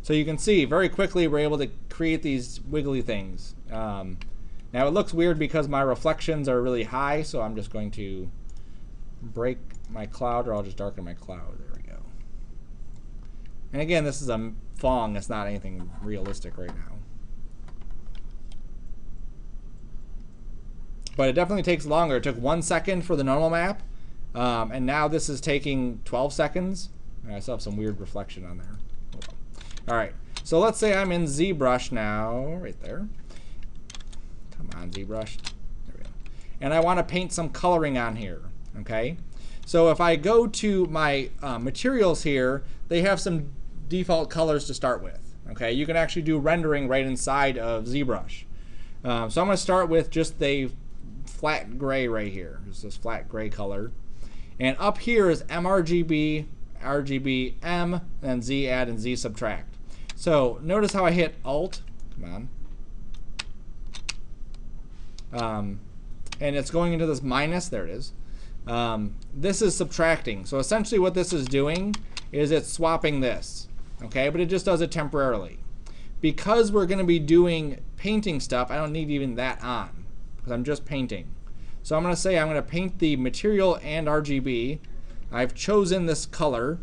A: so you can see very quickly we're able to create these wiggly things. Now it looks weird because my reflections are really high, so I'm just going to break my cloud, or I'll just darken my cloud. There we go. And again, this is a Fong, it's not anything realistic right now. But it definitely takes longer. It took 1 second for the normal map, and now this is taking 12 seconds. I still have some weird reflection on there. All right, so let's say I'm in ZBrush now, right there. Come on, ZBrush. There we go. And I want to paint some coloring on here, okay? So if I go to my materials here, they have some default colors to start with, okay? You can actually do rendering right inside of ZBrush. So I'm going to start with just the flat gray right here, just this flat gray color. And up here is mRGB, RGB, M, and Z add and Z subtract. So notice how I hit Alt, come on, and it's going into this minus, there it is. This is subtracting. So essentially what this is doing is it's swapping this, okay, but it just does it temporarily. Because we're going to be doing painting stuff, I don't need even that on, because I'm just painting. So I'm going to say I'm going to paint the material and RGB. I've chosen this color.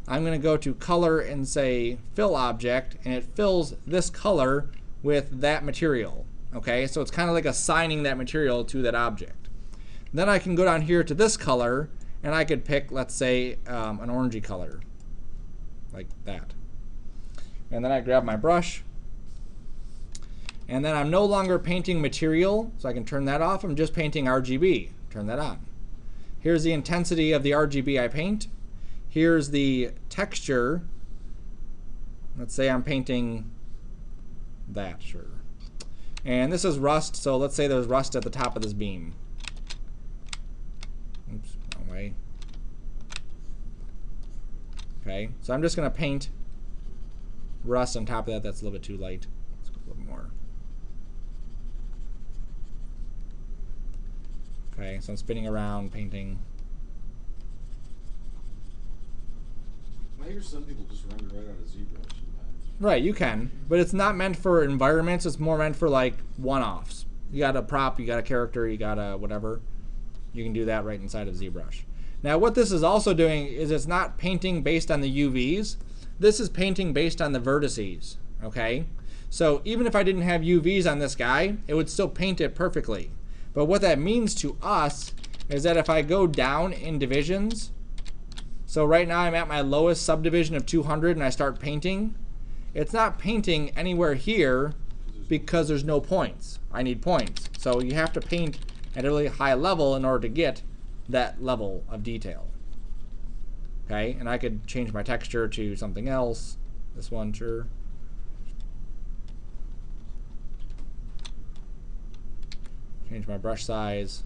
A: I'm going to go to color and say fill object, and it fills this color with that material. Okay, so it's kind of like assigning that material to that object. Then I can go down here to this color, and I could pick, let's say, an orangey color, like that. And then I grab my brush, and then I'm no longer painting material, so I can turn that off. I'm just painting RGB. Turn that on. Here's the intensity of the RGB I paint. Here's the texture. Let's say I'm painting that, sure. And this is rust, so let's say there's rust at the top of this beam. Oops, wrong way. Okay, so I'm just going to paint rust on top of that. That's a little bit too light. Let's go a little more. Okay, so I'm spinning around, painting.
B: I hear some people just render right out of ZBrush sometimes.
A: Right, you can, but it's not meant for environments. It's more meant for like one-offs. You got a prop, you got a character, you got a whatever. You can do that right inside of ZBrush. Now, what this is also doing is it's not painting based on the UVs. This is painting based on the vertices. Okay, so even if I didn't have UVs on this guy, it would still paint it perfectly. But what that means to us is that if I go down in divisions, so right now I'm at my lowest subdivision of 200 and I start painting, it's not painting anywhere here because there's no points. I need points. So you have to paint at a really high level in order to get that level of detail. Okay, and I could change my texture to something else. This one, sure. Change my brush size.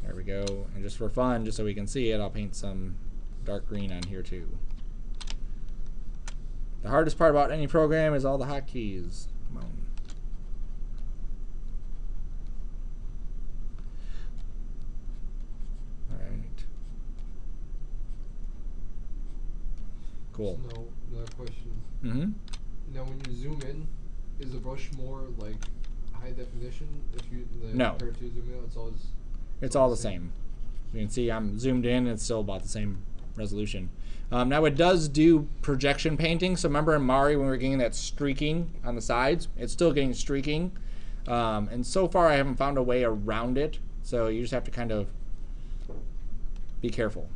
A: There we go. And just for fun, just so we can see it, I'll paint some dark green on here too. The hardest part about any program is all the hotkeys. Come on. All right. Cool.
C: So now, another question.
A: Mm-hmm.
C: Now, when you zoom in, is the brush more like high definition? If you
A: No.
C: compare to zoom in,
A: It's all the same. You can see I'm zoomed in, it's still about the same resolution. Now it does do projection painting. So remember in Mari when we were getting that streaking on the sides, it's still getting streaking. And so far I haven't found a way around it. So you just have to kind of be careful.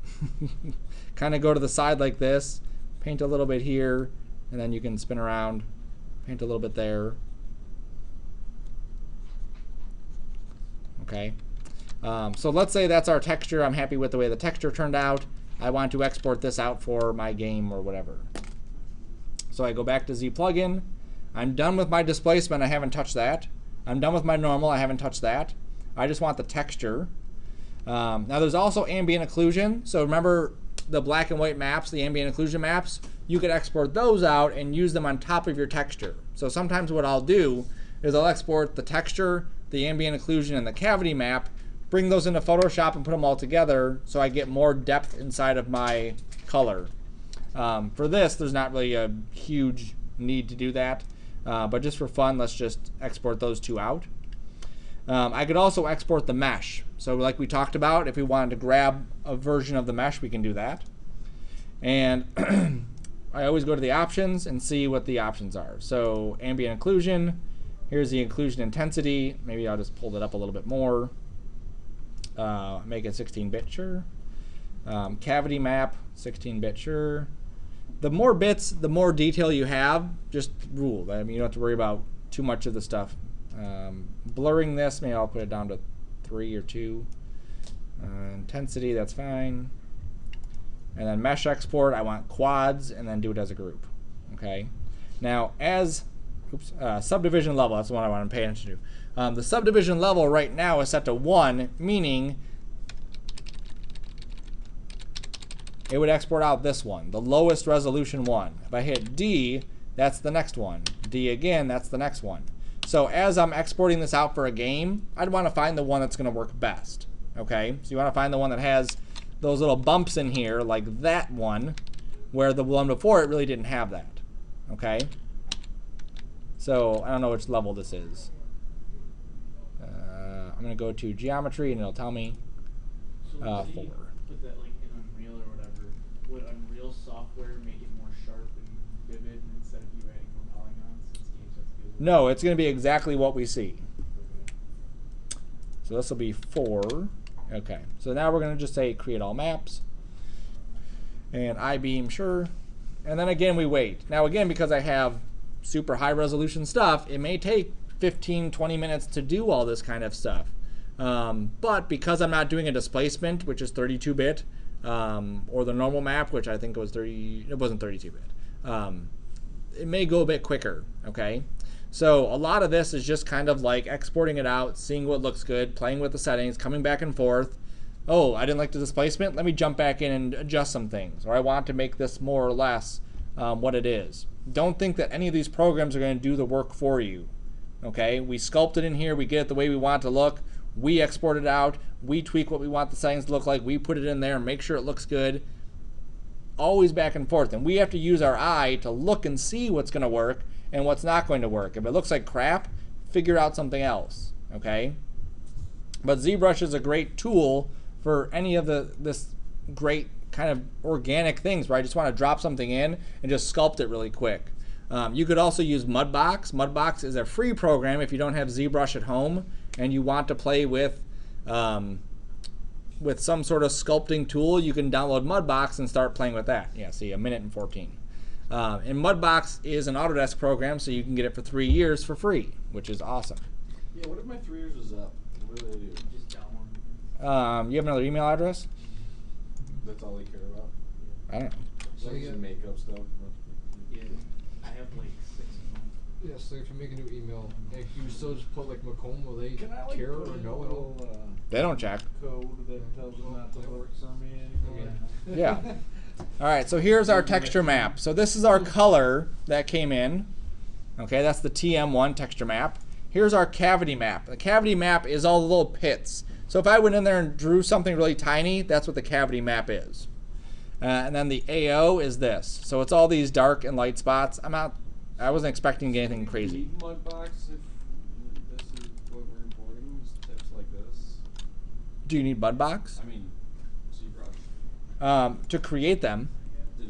A: Kind of go to the side like this, paint a little bit here, and then you can spin around, paint a little bit there. Okay. So let's say that's our texture. I'm happy with the way the texture turned out. I want to export this out for my game or whatever. So I go back to Z plugin. I'm done with my displacement. I haven't touched that. I'm done with my normal. I haven't touched that. I just want the texture. Now there's also ambient occlusion. So remember the black and white maps, the ambient occlusion maps? You could export those out and use them on top of your texture. So sometimes what I'll do is I'll export the texture, the ambient occlusion, and the cavity map, bring those into Photoshop and put them all together so I get more depth inside of my color. For this, there's not really a huge need to do that, but just for fun, let's just export those two out. I could also export the mesh. So like we talked about, if we wanted to grab a version of the mesh, we can do that. And I always go to the options and see what the options are. So ambient occlusion, here's the occlusion intensity. Maybe I'll just pull it up a little bit more. Make it 16-bit, sure. Cavity map, 16-bit, sure. The more bits, the more detail you have, just rule. I mean, you don't have to worry about too much of the stuff. Blurring this, maybe I'll put it down to 3 or 2. Intensity, that's fine. And then mesh export, I want quads, and then do it as a group. Okay. Now, as subdivision level, that's the one I want to pay attention to. The subdivision level right now is set to 1, meaning it would export out this one, the lowest resolution one. If I hit D, that's the next one. D again, that's the next one. So as I'm exporting this out for a game, I'd want to find the one that's going to work best. Okay, so you want to find the one that has those little bumps in here, like that one, where the one before it really didn't have that. Okay, so I don't know which level this is. I'm going to go to geometry and it'll tell me 4.
D: Put that like in Unreal or whatever. Would Unreal software make it more sharp and vivid instead of you adding more polygons? Since games have to deal with
A: No, it's going to be exactly what we see. So this will be 4. Okay, so now we're going to just say create all maps. And I-beam, sure. And then again, we wait. Now again, because I have super high resolution stuff, it may take 15, 20 minutes to do all this kind of stuff. But because I'm not doing a displacement, which is 32-bit, or the normal map, which I think was it wasn't 32-bit, it may go a bit quicker, okay? So a lot of this is just kind of like exporting it out, seeing what looks good, playing with the settings, coming back and forth. Oh, I didn't like the displacement, let me jump back in and adjust some things. Or I want to make this more or less what it is. Don't think that any of these programs are going to do the work for you. Okay, we sculpt it in here, we get it the way we want it to look. We export it out. We tweak what we want the settings to look like. We put it in there and make sure it looks good. Always back and forth. And we have to use our eye to look and see what's going to work and what's not going to work. If it looks like crap, figure out something else. Okay? But ZBrush is a great tool for any of this great kind of organic things where I just want to drop something in and just sculpt it really quick. You could also use Mudbox. Mudbox is a free program if you don't have ZBrush at home and you want to play with some sort of sculpting tool. You can download Mudbox and start playing with that. Yeah, see, 1:14. And Mudbox is an Autodesk program, so you can get it for 3 years for free, which is awesome.
B: Yeah, what if my 3 years is up? What do they do?
D: Just download.
A: You have another email address?
B: That's all they care about?
A: I don't know.
B: So you can make up stuff?
D: Yeah, I have like 6 of them.
C: Yeah, so if you make a new email, if you still just put like Macomb, will they
B: Can I like
C: care
B: put
C: or
B: in
C: know
B: a
C: at all?
B: little
A: They don't check.
B: code that tells them not to look for me anymore?
A: Yeah. All right, so here's our texture map. So this is our color that came in. Okay, that's the TM1 texture map. Here's our cavity map. The cavity map is all the little pits. So if I went in there and drew something really tiny, that's what the cavity map is. And then the AO is this. So it's all these dark and light spots. I wasn't expecting to get anything crazy.
B: Do you need Mudbox if this is what we're importing? Steps like this?
A: Do you need Mudbox?
B: I mean, ZBrush.
A: To create them.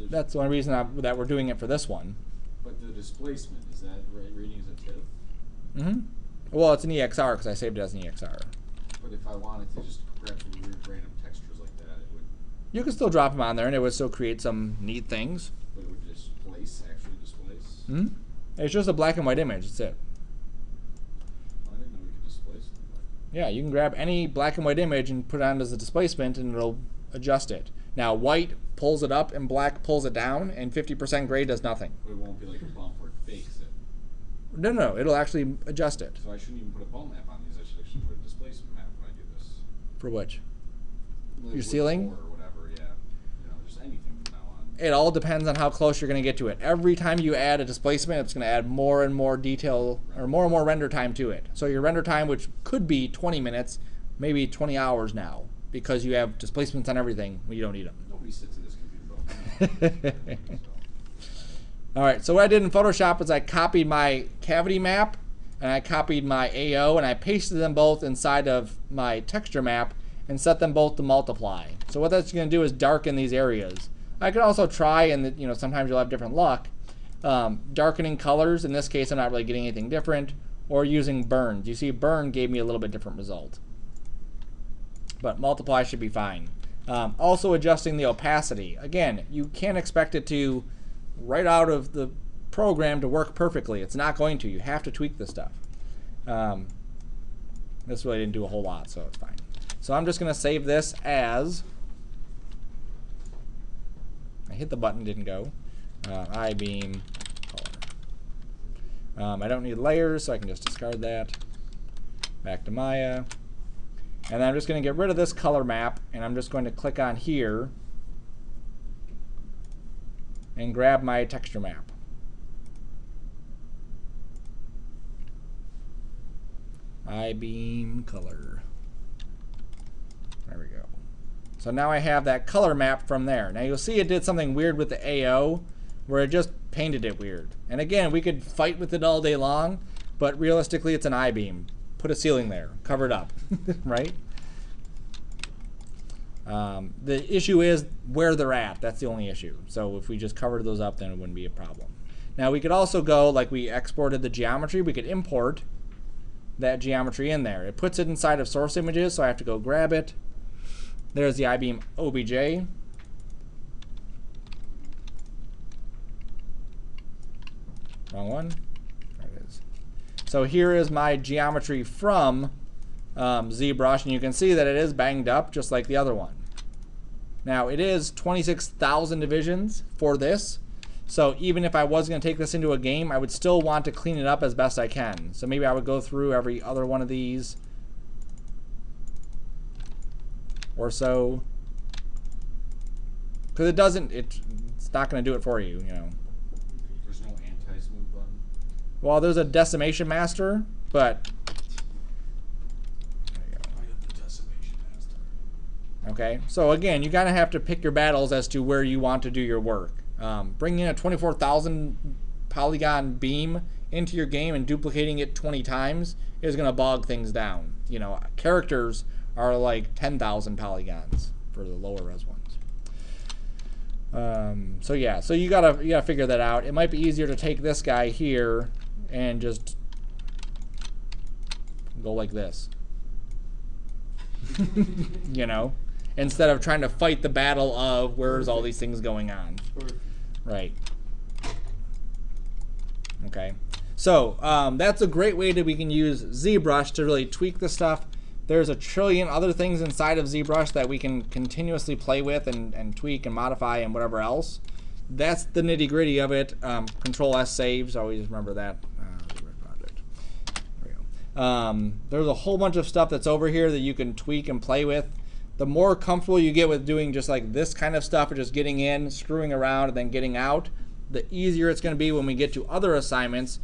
A: That's the only reason that we're doing it for this one.
B: But the displacement, is that reading as a TIFF?
A: Mm-hmm. Well, it's an EXR because I saved it as an EXR.
B: But if I wanted to just grab some weird random textures like that, it would.
A: You can still drop them on there and it would still create some neat things.
B: But it would actually displace.
A: Hmm? It's just a black and white image. That's it.
B: I didn't know we could displace them.
A: Yeah, you can grab any black and white image and put it on as a displacement and it'll adjust it. Now, white pulls it up and black pulls it down, and 50% gray does nothing.
B: But it won't be like a bump where it fakes it.
A: No, it'll actually adjust it.
B: So I shouldn't even put a bump map on these. I should actually put a displacement map when I do this.
A: For which?
B: Like
A: Your
B: with
A: ceiling?
B: Or whatever, yeah. You know, just anything from now on.
A: It all depends on how close you're going to get to it. Every time you add a displacement, it's going to add more and more detail or more and more render time to it. So your render time, which could be 20 minutes, maybe 20 hours now, because you have displacements on everything when you don't need them.
B: Nobody sits at this computer.
A: All right, so what I did in Photoshop is I copied my cavity map and I copied my AO and I pasted them both inside of my texture map and set them both to multiply. So what that's going to do is darken these areas. I could also try, and sometimes you'll have different luck, darkening colors. In this case, I'm not really getting anything different, or using burns. You see, burn gave me a little bit different result. But multiply should be fine. Also adjusting the opacity. Again, you can't expect it to, right out of the program, to work perfectly. It's not going to. You have to tweak this stuff. This really didn't do a whole lot, so it's fine. So I'm just going to save this as, I hit the button, didn't go, I-beam color. I don't need layers, so I can just discard that. Back to Maya. And then I'm just going to get rid of this color map, and I'm just going to click on here and grab my texture map. I-beam color. There we go. So now I have that color map from there. Now you'll see it did something weird with the AO, where it just painted it weird. And again, we could fight with it all day long, but realistically it's an I-beam. Put a ceiling there, cover it up, right? The issue is where they're at. That's the only issue. So if we just covered those up, then it wouldn't be a problem. Now we could also go, like we exported the geometry, we could import that geometry in there. It puts it inside of source images, so I have to go grab it. There's the I-beam OBJ. Wrong one. There it is. So here is my geometry from ZBrush, and you can see that it is banged up just like the other one. Now it is 26,000 divisions for this, so even if I was going to take this into a game, I would still want to clean it up as best I can. So maybe I would go through every other one of these or so, because it's not going to do it for you,
B: There's no anti-smooth button.
A: Well, there's a decimation master, but
B: Oh,
A: Okay, so again, you kind of have to pick your battles as to where you want to do your work. Bringing a 24,000 polygon beam into your game and duplicating it 20 times is going to bog things down. You know, characters are like 10,000 polygons for the lower res ones. So yeah, so you gotta figure that out. It might be easier to take this guy here and just go like this. You know, instead of trying to fight the battle of where's all these things going on. Right. Okay. So that's a great way that we can use ZBrush to really tweak the stuff. There's a trillion other things inside of ZBrush that we can continuously play with and tweak and modify and whatever else. That's the nitty gritty of it. Control S saves, always remember that. There we go. There's a whole bunch of stuff that's over here that you can tweak and play with. The more comfortable you get with doing just like this kind of stuff, or just getting in, screwing around, and then getting out, the easier it's going to be when we get to other assignments.